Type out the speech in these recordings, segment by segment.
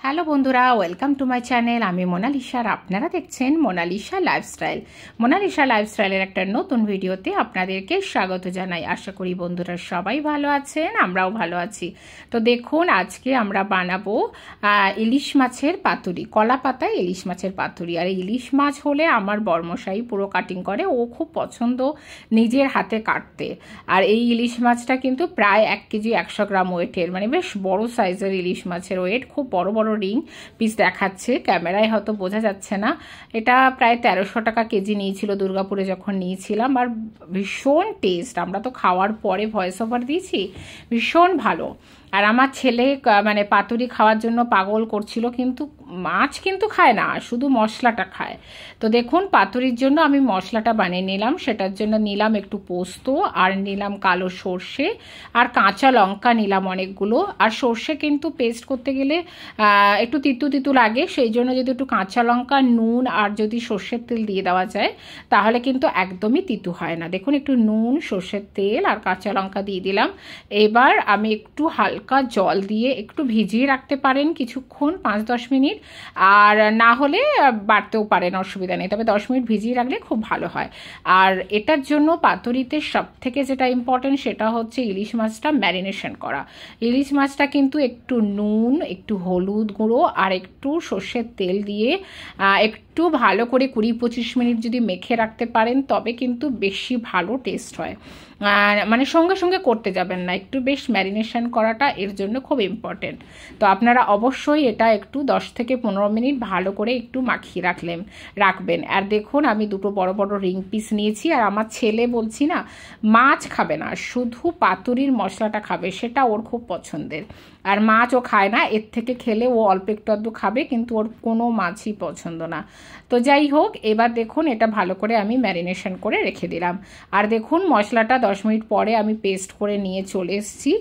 Hello বন্ধুরা, welcome to my channel. আমি Mona Lisa আর আপনারা দেখছেন মোনালিসা লাইফস্টাইল। মোনালিসা লাইফস্টাইলের একটা নতুন ভিডিওতে আপনাদেরকে স্বাগত জানাই। আশা করি বন্ধুরা সবাই ভালো আছেন, আমরাও ভালো আছি। তো দেখুন, আজকে আমরা বানাবো ইলিশ মাছের পাতুরি, কলা পাতায় ইলিশ মাছের পাতুরি। আর ইলিশ মাছ হলে আমার বর্মশাই পুরো কাটিং করে, ও খুব পছন্দ নিজের হাতে কাটতে। আর এই ইলিশ মাছটা কিন্তু প্রায় 1 কেজি 100 গ্রাম ওয়েটের, মানে বেশ বড় সাইজের ইলিশ মাছের ওয়েট। খুব বড় বড় রিং পিস দেখাচ্ছে, ক্যামেরায় হয়তো বোঝা যাচ্ছে না। এটা প্রায় 1300 টাকা কেজি নিয়েছিল দুর্গাপুরে যখন নিয়েছিলাম। আর ভীষণ টেস্ট, আমরা তো খাওয়ার পরে ভয়েস ওভার দিয়েছি, ভীষণ ভালো। আর আমার ছেলে মানে পাতুরি খাওয়ার জন্য পাগল করছিল, কিন্তু মাছ কিন্তু খায় না, শুধু মশলাটা খায়। তো দেখুন, পাতুরির জন্য আমি মশলাটা বানিয়ে নিলাম। সেটার জন্য নিলাম একটু পোস্ত, আর নিলাম কালো সর্ষে, আর কাঁচা লঙ্কা নিলাম অনেকগুলো। আর সর্ষে কিন্তু পেস্ট করতে গেলে একটু তিতু তিতু লাগে, সেই জন্য যদি একটু কাঁচা লঙ্কা, নুন আর যদি সর্ষের তেল দিয়ে দেওয়া যায় তাহলে কিন্তু একদমই তিতু হয় না। দেখুন, একটু নুন, সর্ষের তেল আর কাঁচা লঙ্কা দিয়ে দিলাম। এবার আমি একটু হালকা জল দিয়ে একটু ভিজিয়ে রাখতে পারেন কিছুক্ষণ, 5-10 মিনিট, আর না হলে বাড়তেও পারেন, অসুবিধা নেই, তবে 10 মিনিট ভিজিয়ে রাখলে খুব ভালো হয়। আর এটার জন্য পাতুরিতে সব থেকে যেটা ইম্পর্টেন্ট সেটা হচ্ছে ইলিশ মাছটা ম্যারিনেশন করা। ইলিশ মাছটা কিন্তু একটু নুন, একটু হলুদ গুঁড়ো আর একটু সর্ষের তেল দিয়ে একটু ভালো করে 20-25 মিনিট যদি মেখে রাখতে পারেন তবে কিন্তু বেশি ভালো টেস্ট হয়। মানে সঙ্গে সঙ্গে করতে যাবেন না, একটু বেশ ম্যারিনেশন করাটা এর জন্য খুব ইম্পর্টেন্ট। তো আপনারা অবশ্যই এটা একটু 10 থেকে 15 মিনিট ভালো করে একটু মাখিয়ে রাখবেন। আর দেখুন, আমি দুটো বড় বড় রিং পিস নিয়েছি। আর আমার ছেলে বলছি না, মাছ খাবে না, শুধু পাতুরির মশলাটা খাবে, সেটা ওর খুব পছন্দের। আর মাছ ও খায় না, এর থেকে খেলে ও অল্প একটু আধটু খাবে, কিন্তু ওর কোনো মাছই পছন্দ না। তো যাই হোক, এবার দেখুন এটা ভালো করে আমি ম্যারিনেশন করে রেখে দিলাম। আর দেখুন, মশলাটা 10 মিনিট পরে আমি পেস্ট করে নিয়ে চলে এসেছি।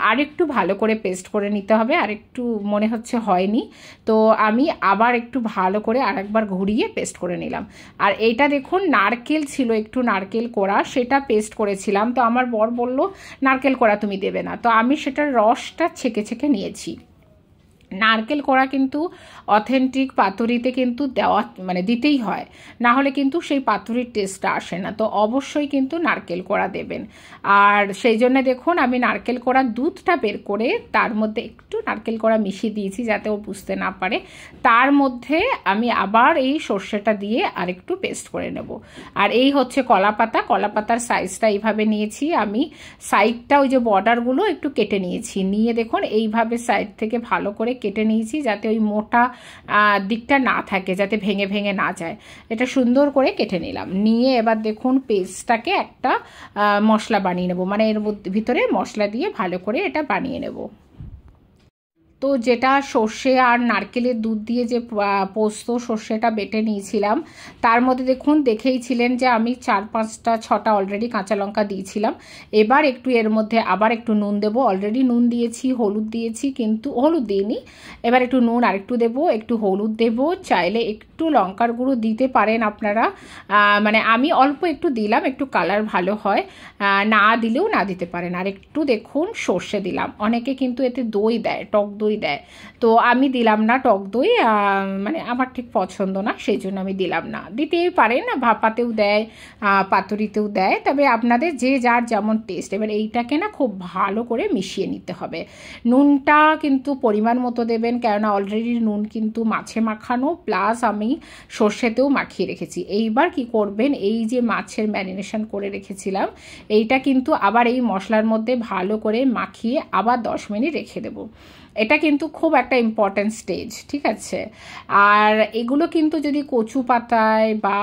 আর একটু ভালো করে পেস্ট করে নিতে হবে, আর একটু মনে হচ্ছে হয়নি, তো আমি আবার একটু ভালো করে আরেকবার ঘুরিয়ে পেস্ট করে নিলাম। আর এইটা দেখুন, নারকেল ছিল, একটু নারকেল কোড়া, সেটা পেস্ট করেছিলাম। তো আমার বর বলল নারকেল কোড়া তুমি দেবে না, তো আমি সেটার রসটা ছেঁকে ছেঁকে নিয়েছি। নারকেল কোড়া কিন্তু অথেন্টিক পাতুরিতে কিন্তু দেওয়া মানে দিতেই হয়, না হলে কিন্তু সেই পাতুরির টেস্টটা আসে না। তো অবশ্যই কিন্তু নারকেল কোড়া দেবেন। আর সেই জন্য দেখুন, আমি নারকেল কোড়ার দুধটা বের করে তার মধ্যে একটু নারকেল কোড়া মিশিয়ে দিয়েছি যাতে ও বুঝতে না পারে। তার মধ্যে আমি আবার এই সর্ষেটা দিয়ে আর একটু পেস্ট করে নেব। আর এই হচ্ছে কলা পাতা, কলা পাতার সাইজটা এইভাবে নিয়েছি আমি। সাইডটা ওই যে বর্ডারগুলো একটু কেটে নিয়েছি, নিয়ে দেখুন এইভাবে সাইড থেকে ভালো করে কেটে নিয়েছি যাতে ওই মোটা দিকটা না থাকে, যাতে ভেঙে ভেঙে না যায়। এটা সুন্দর করে কেটে নিলাম। নিয়ে এবার দেখুন পেস্টটাকে একটা মশলা বানিয়ে নেব, মানে এর ভিতরে মশলা দিয়ে ভালো করে এটা বানিয়ে নেব। তো যেটা সর্ষে আর নারকেলের দুধ দিয়ে যে পোস্ত সর্ষেটা বেটে নিয়েছিলাম, তার মধ্যে দেখুন দেখেইছিলেন যে আমি 4-5-6টা অলরেডি কাঁচা লঙ্কা দিয়েছিলাম। এবার একটু এর মধ্যে আবার একটু নুন দেবো, অলরেডি নুন দিয়েছি, হলুদ দিয়েছি, কিন্তু হলুদ দিইনি। এবার একটু নুন আর একটু দেবো, একটু হলুদ দেবো, চাইলে একটু লঙ্কার গুঁড়ো দিতে পারেন আপনারা, মানে আমি অল্প একটু দিলাম, একটু কালার ভালো হয়, না দিলেও না দিতে পারেন। আর একটু দেখুন সর্ষে দিলাম, অনেকে কিন্তু এতে দই দেয়, টক দই দেয়, তো আমি দিলাম না টক দই, মানে আমার ঠিক পছন্দ না, সেই জন্য আমি দিলাম না। দিতেই পারেন, ভাপাতেও দেয়, পাতুরিতেও দেয়, তবে আপনাদের যে যার যেমন টেস্ট। এবার এইটাকে না খুব ভালো করে মিশিয়ে নিতে হবে। নুনটা কিন্তু পরিমাণ মতো দেবেন, কেননা অলরেডি নুন কিন্তু মাছে মাখানো, প্লাস আমি সর্ষেতেও মাখিয়ে রেখেছি। এইবার কি করবেন, এই যে মাছের ম্যারিনেশন করে রেখেছিলাম এইটা কিন্তু আবার এই মশলার মধ্যে ভালো করে মাখিয়ে আবার 10 মিনিট রেখে দেবো। এটা কিন্তু খুব একটা ইম্পর্ট্যান্ট স্টেজ, ঠিক আছে। আর এগুলো কিন্তু যদি কচু পাতায় বা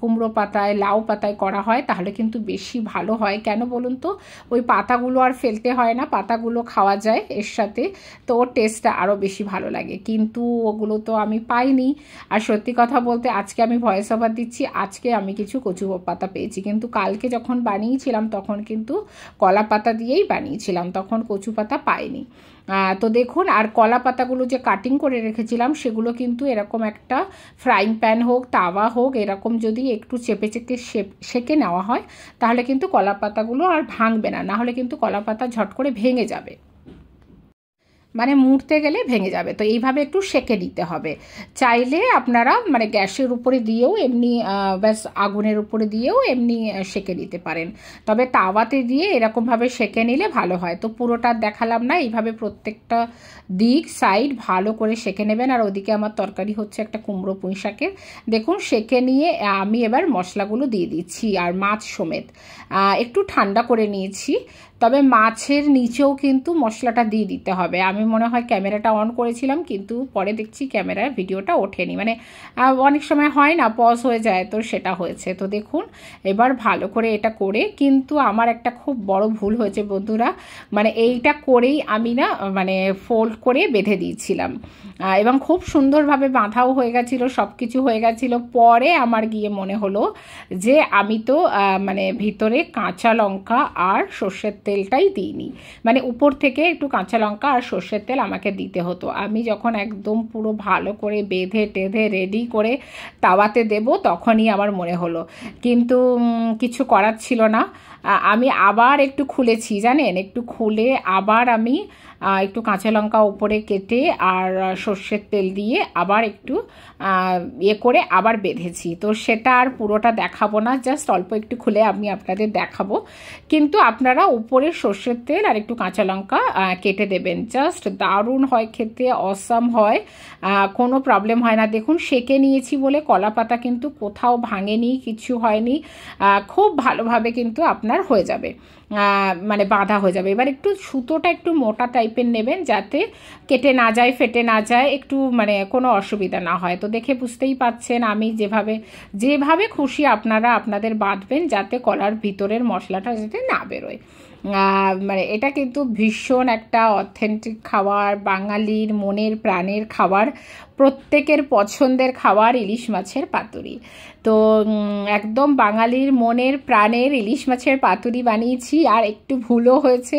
কুমড়ো পাতায়, লাউ পাতায় করা হয় তাহলে কিন্তু বেশি ভালো হয়। কেন বলুন তো, ওই পাতাগুলো আর ফেলতে হয় না, পাতাগুলো খাওয়া যায় এর সাথে, তো ওর টেস্টটা আরও বেশি ভালো লাগে। কিন্তু ওগুলো তো আমি পাইনি। আর সত্যি কথা বলতে, আজকে আমি ভয়েস ওভার দিচ্ছি, আজকে আমি কিছু কচু পাতা পেয়েছি, কিন্তু কালকে যখন বানিয়েছিলাম তখন কিন্তু কলা পাতা দিয়েই বানিয়েছিলাম, তখন কচু পাতা পাইনি। তো দেখুন, আর কলা পাতাগুলো যে কাটিং করে রেখেছিলাম সেগুলো কিন্তু এরকম একটা ফ্রাইং প্যান হোক, তাওয়া হোক, এরকম যদি একটু চেপে চেপে সেঁকে নেওয়া হয় তাহলে কিন্তু কলা পাতাগুলো আর ভাঙবে না, না হলে কিন্তু কলা পাতা ঝট করে ভেঙে যাবে। মানে মুড়তে গেলে ভেঙে যাবে। তো এইভাবে একটু সেঁকে নিতে হবে। চাইলে আপনারা মানে গ্যাসের উপরে দিয়েও এমনি ব্যাস আগুনের উপরে দিয়েও এমনি সেঁকে নিতে পারেন, তবে তাওয়াতে দিয়ে এরকমভাবে সেঁকে নিলে ভালো হয়। তো পুরোটা দেখালাম না, এইভাবে প্রত্যেকটা দিক সাইড ভালো করে সেঁকে নেবেন। আর ওদিকে আমার তরকারি হচ্ছে একটা কুমড়ো পুঁই শাকের। দেখুন সেঁকে নিয়ে আমি এবার মশলাগুলো দিয়ে দিচ্ছি, আর মাছ সমেত একটু ঠান্ডা করে নিয়েছি। তবে মাছের নিচেও কিন্তু মশলাটা দিয়ে দিতে হবে। আমি মনে হয় ক্যামেরাটা অন করেছিলাম, কিন্তু পরে দেখছি ক্যামেরার ভিডিওটা ওঠেনি, মানে অনেক সময় হয় না পজ হয়ে যায়, তো সেটা হয়েছে। তো দেখুন এবার ভালো করে এটা করে, কিন্তু আমার একটা খুব বড় ভুল হয়েছে বন্ধুরা, মানে এইটা করেই আমি না মানে ফোল্ড করে বেঁধে দিয়েছিলাম, এবং খুব সুন্দরভাবে বাঁধাও হয়ে গেছিলো, সব কিছু হয়ে গেছিলো। পরে আমার গিয়ে মনে হলো যে আমি তো মানে ভিতরে কাঁচা লঙ্কা আর সর্ষের তেলটাই দিইনি, মানে উপর থেকে একটু কাঁচা লঙ্কা আর সর্ষের তেল আমাকে দিতে হতো। আমি যখন একদম পুরো ভালো করে বেঁধে টেঁধে রেডি করে তাওয়াতে দেব তখনই আমার মনে হলো, কিন্তু কিছু করার ছিল না। আমি আবার একটু খুলেছি জানেন, একটু খুলে আবার আমি একটু কাঁচা লঙ্কা উপরে কেটে আর সর্ষের তেল দিয়ে আবার একটু ইয়ে করে আবার বেঁধেছি। তো সেটা আর পুরোটা দেখাবো না, জাস্ট অল্প একটু খুলে আমি আপনাদের দেখাবো। কিন্তু আপনারা উপরে সর্ষের তেল আর একটু কাঁচা লঙ্কা কেটে দেবেন, জাস্ট দারুণ হয় খেতে, অসাম হয়, কোনো প্রবলেম হয় না। দেখুন সেঁকে নিয়েছি বলে কলা পাতা কিন্তু কোথাও ভাঙেনি, কিছু হয়নি, খুব ভালোভাবে কিন্তু আপনার হয়ে যাবে, মানে বাঁধা হয়ে যাবে। এবার একটু সুতোটা একটু মোটা টাইপের নেবেন, যাতে কেটে না যায়, ফেটে না যায়, একটু মানে কোনো অসুবিধা না হয়। তো দেখে বুঝতেই পাচ্ছেন আমি যেভাবে খুশি আপনারা আপনাদের বাঁধবেন, যাতে কলার ভিতরের মশলাটা যাতে না বেরোয়। মানে এটা কিন্তু ভীষণ একটা অথেন্টিক খাবার, বাঙালির মনের প্রাণের খাবার, প্রত্যেকের পছন্দের খাবার ইলিশ মাছের পাতুরি। তো একদম বাঙালির মনের প্রাণের ইলিশ মাছের পাতুরি বানিয়েছি। আর একটু ভুলও হয়েছে,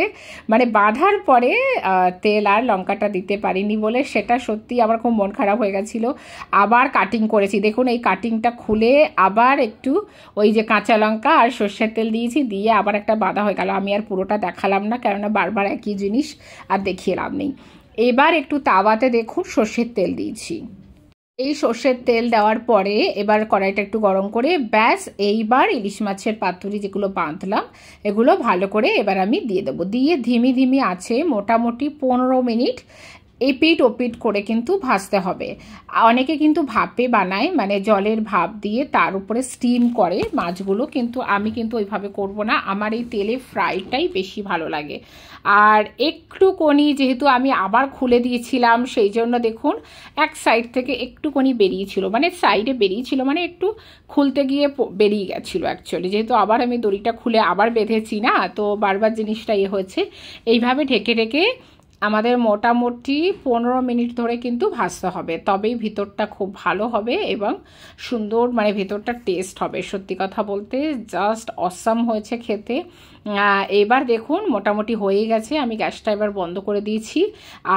মানে বাঁধার পরে তেল আর লঙ্কাটা দিতে পারিনি বলে সেটা সত্যি আমার খুব মন খারাপ হয়ে গেছিলো। আবার কাটিং করেছি, দেখুন এই কাটিংটা খুলে আবার একটু ওই যে কাঁচা লঙ্কা আর সর্ষের তেল দিয়েছি, দিয়ে আবার একটা বাঁধা হয়ে গেল। আমি আর পুরোটা দেখালাম না, কেননা বারবার একই জিনিস আর দেখিয়ে লাভ নেই। এবার একটু তাওয়াতে দেখুন সর্ষের তেল দিয়েছি। এই সর্ষের তেল দেওয়ার পরে এবার কড়াইটা একটু গরম করে ব্যাস এইবার ইলিশ মাছের পাতুরি যেগুলো বাঁধলাম এগুলো ভালো করে এবার আমি দিয়ে দেবো। দিয়ে ধিমি আছে মোটামুটি 15 মিনিট এপিট ওপিট করে কিন্তু ভাজতে হবে। অনেকে কিন্তু ভাপে বানায়, মানে জলের ভাপ দিয়ে তার উপরে স্টিম করে মাছগুলো, কিন্তু আমি কিন্তু ওইভাবে করব না, আমার এই তেলে ফ্রাইটাই বেশি ভালো লাগে। আর একটুখানি যেহেতু আমি আবার খুলে দিয়েছিলাম, সেই জন্য দেখুন এক সাইড থেকে একটুখানি বেরিয়েছিল, মানে সাইডে বেরিয়েছিল, মানে একটু খুলতে গিয়ে বেরিয়ে গেছিলো অ্যাকচুয়ালি, যেহেতু আবার আমি দড়িটা খুলে আবার বেঁধেছি না, তো বারবার জিনিসটা হয়েছে। এইভাবে ঢেকে আমাদের মোটামুটি 15 মিনিট ধরে কিন্তু ভাজতে হবে, তবেই ভিতরটা খুব ভালো হবে এবং সুন্দর, মানে ভিতরটা টেস্ট হবে। সত্যি কথা বলতে জাস্ট অসাম হয়েছে খেতে। এবার দেখুন মোটামুটি হয়ে গেছে, আমি গ্যাসটা এবার বন্ধ করে দিয়েছি।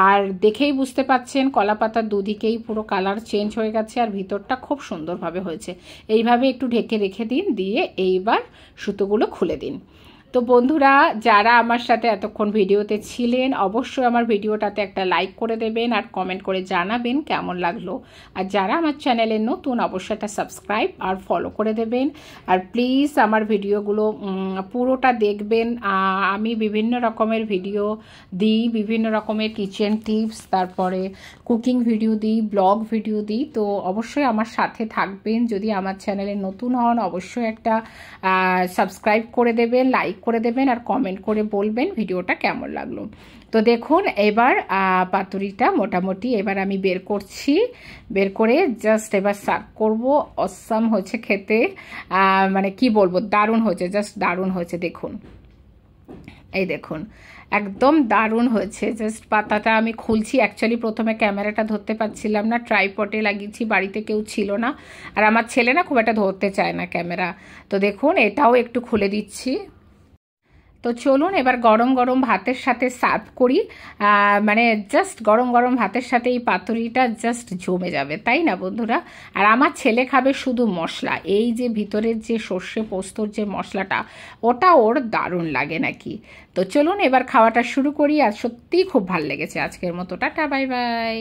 আর দেখেই বুঝতে পাচ্ছেন কলা পাতার দুদিকেই পুরো কালার চেঞ্জ হয়ে গেছে আর ভিতরটা খুব সুন্দরভাবে হয়েছে। এইভাবে একটু ঢেকে রেখে দিন, দিয়ে এইবার সুতোগুলো খুলে দিন। তো বন্ধুরা যারা আমার সাথে এতক্ষণ ভিডিওতে ছিলেন অবশ্যই আমার ভিডিওটাতে একটা লাইক করে দেবেন আর কমেন্ট করে জানাবেন কেমন লাগলো। আর যারা আমার চ্যানেলে নতুন অবশ্যই একটা সাবস্ক্রাইব আর ফলো করে দেবেন। আর প্লিজ আমার ভিডিওগুলো পুরোটা দেখবেন। আমি বিভিন্ন রকমের ভিডিও দিই, বিভিন্ন রকমের কিচেন টিপস, তারপরে কুকিং ভিডিও দিই, ব্লগ ভিডিও দিই। তো অবশ্যই আমার সাথে থাকবেন। যদি আমার চ্যানেলে নতুন হন অবশ্যই একটা সাবস্ক্রাইব করে দেবেন, লাইক করে দেবেন আর কমেন্ট করে বলবেন ভিডিওটা কেমন লাগলো। তো দেখুন এবার পাতুরিটা মোটামুটি এবার আমি বের করছি, বের করে জাস্ট এবার সার্ভ করবো। অসাম হয়েছে খেতে, মানে কি বলবো, দারুণ হয়েছে, জাস্ট দারুণ হয়েছে। দেখুন এই দেখুন একদম দারুণ হয়েছে। জাস্ট পাতাটা আমি খুলছি, অ্যাকচুয়ালি প্রথমে ক্যামেরাটা ধরতে পারছিলাম না, ট্রাইপডে লাগিয়েছি, বাড়িতে কেউ ছিল না আর আমার ছেলে না খুব একটা ধরতে চায় না ক্যামেরা। তো দেখুন এটাও একটু খুলে দিচ্ছি। তো চলুন এবার গরম গরম ভাতের সাথে সার্ভ করি। মানে জাস্ট গরম গরম ভাতের সাথে এই পাতুরিটা জাস্ট জমে যাবে, তাই না বন্ধুরা? আর আমার ছেলে খাবে শুধু মশলা, এই যে ভিতরের যে সর্ষে পোস্তর যে মশলাটা, ওটা ওর দারুণ লাগে নাকি। তো চলুন এবার খাওয়াটা শুরু করি। আর সত্যিই খুব ভালো লেগেছে। আজকের মতো টাটা, বাই বাই।